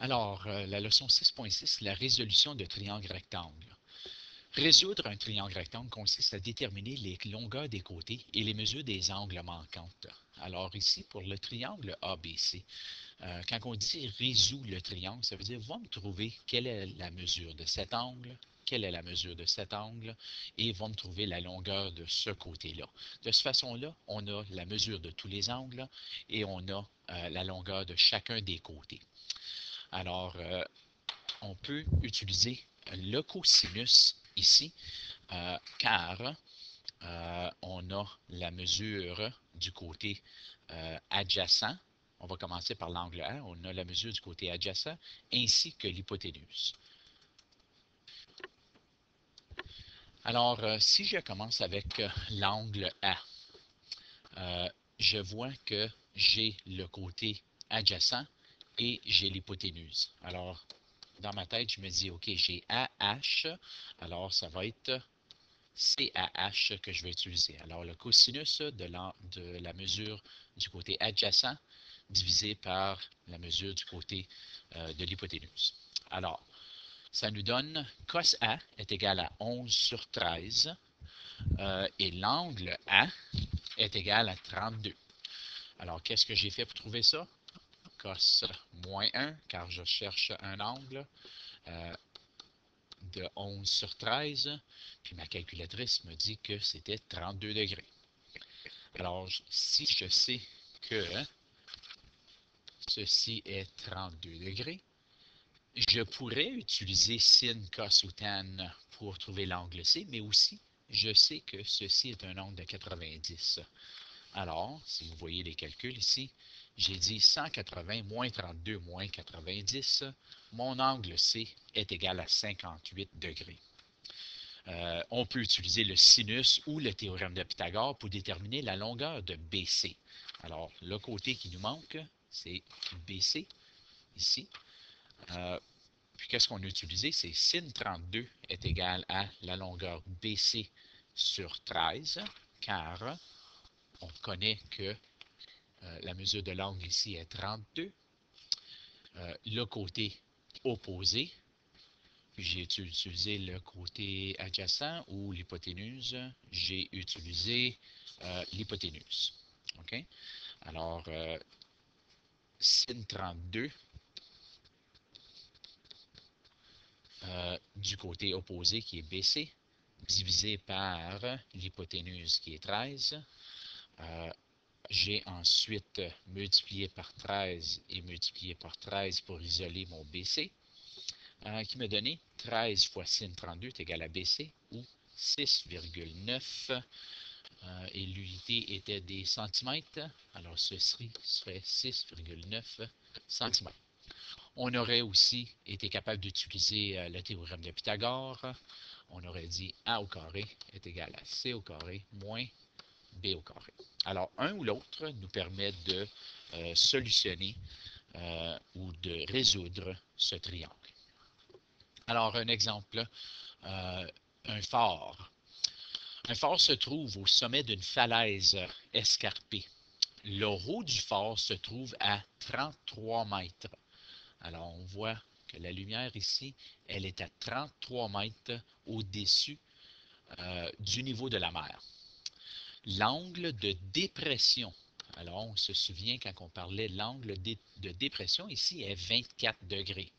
Alors, la leçon 6.6, la résolution de triangles rectangles. Résoudre un triangle rectangle consiste à déterminer les longueurs des côtés et les mesures des angles manquantes. Alors ici, pour le triangle ABC, quand on dit résout le triangle, ça veut dire va me trouver quelle est la mesure de cet angle, quelle est la mesure de cet angle, et va me trouver la longueur de ce côté-là. De cette façon-là, on a la mesure de tous les angles et on a la longueur de chacun des côtés. Alors, on peut utiliser le cosinus ici, car on a la mesure du côté adjacent. On va commencer par l'angle A. On a la mesure du côté adjacent ainsi que l'hypoténuse. Alors, si je commence avec l'angle A, je vois que j'ai le côté adjacent et j'ai l'hypoténuse. Alors, dans ma tête, je me dis, OK, j'ai AH, alors ça va être CAH que je vais utiliser. Alors, le cosinus de la mesure du côté adjacent divisé par la mesure du côté de l'hypoténuse. Alors, ça nous donne cos A est égal à 11 sur 13 et l'angle A est égal à 32. Alors, qu'est-ce que j'ai fait pour trouver ça? Cos moins 1, car je cherche un angle de 11 sur 13, puis ma calculatrice me dit que c'était 32 degrés. Alors, si je sais que ceci est 32 degrés, je pourrais utiliser sin, cos ou tan pour trouver l'angle C, mais aussi, je sais que ceci est un angle de 90. Alors, si vous voyez les calculs ici, j'ai dit 180 moins 32 moins 90. Mon angle C est égal à 58 degrés. On peut utiliser le sinus ou le théorème de Pythagore pour déterminer la longueur de BC. Alors, le côté qui nous manque, c'est BC, ici. Puis, qu'est-ce qu'on a utilisé? C'est sin 32 est égal à la longueur BC sur 13, car on connaît que la mesure de l'angle ici est 32. Le côté opposé, j'ai utilisé le côté adjacent ou l'hypoténuse. J'ai utilisé l'hypoténuse. OK? Alors, sin 32 du côté opposé qui est BC, divisé par l'hypoténuse qui est 13. J'ai ensuite multiplié par 13 et multiplié par 13 pour isoler mon BC, qui m'a donné 13 fois sin 32 est égal à BC, ou 6,9. Et l'unité était des centimètres. Alors, ceci serait 6,9 cm. On aurait aussi été capable d'utiliser le théorème de Pythagore. On aurait dit A au carré est égal à C au carré moins B au carré. Alors, un ou l'autre nous permet de solutionner ou de résoudre ce triangle. Alors, un exemple, un phare. Un phare se trouve au sommet d'une falaise escarpée. Le haut du phare se trouve à 33 mètres. Alors, on voit que la lumière ici, elle est à 33 mètres au-dessus du niveau de la mer. L'angle de dépression, alors on se souvient quand on parlait l'angle de dépression, ici est 24 degrés.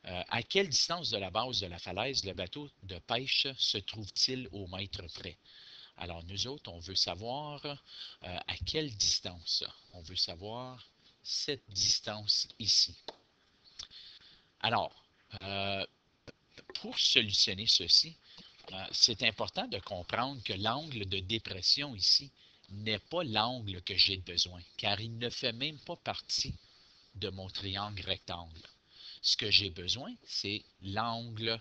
À quelle distance de la base de la falaise le bateau de pêche se trouve-t-il au mètre près? Alors nous autres, on veut savoir à quelle distance. On veut savoir cette distance ici. Alors, pour solutionner ceci, c'est important de comprendre que l'angle de dépression ici n'est pas l'angle que j'ai besoin, car il ne fait même pas partie de mon triangle rectangle. Ce que j'ai besoin, c'est l'angle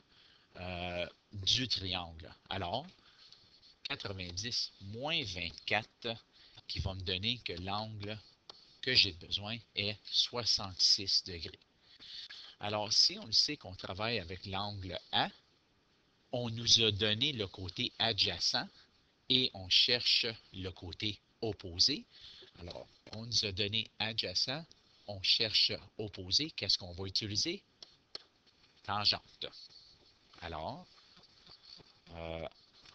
du triangle. Alors, 90 moins 24, qui va me donner que l'angle que j'ai besoin est 66 degrés. Alors, si on le sait qu'on travaille avec l'angle A, on nous a donné le côté adjacent et on cherche le côté opposé. Alors, on nous a donné adjacent, on cherche opposé, qu'est-ce qu'on va utiliser? Tangente. Alors,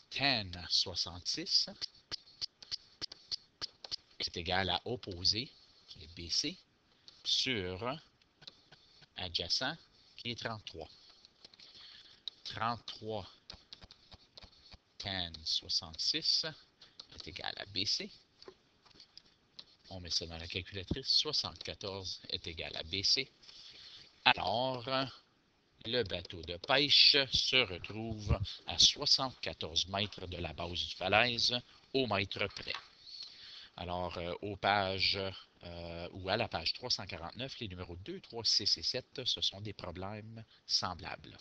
tan 66 est égal à opposé, qui est BC, sur adjacent, qui est 33. 33 tan 66 est égal à BC. On met ça dans la calculatrice. 74 est égal à BC. Alors, le bateau de pêche se retrouve à 74 mètres de la base du falaise, au mètre près. Alors, aux pages ou à la page 349, les numéros 2, 3, 6 et 7, ce sont des problèmes semblables.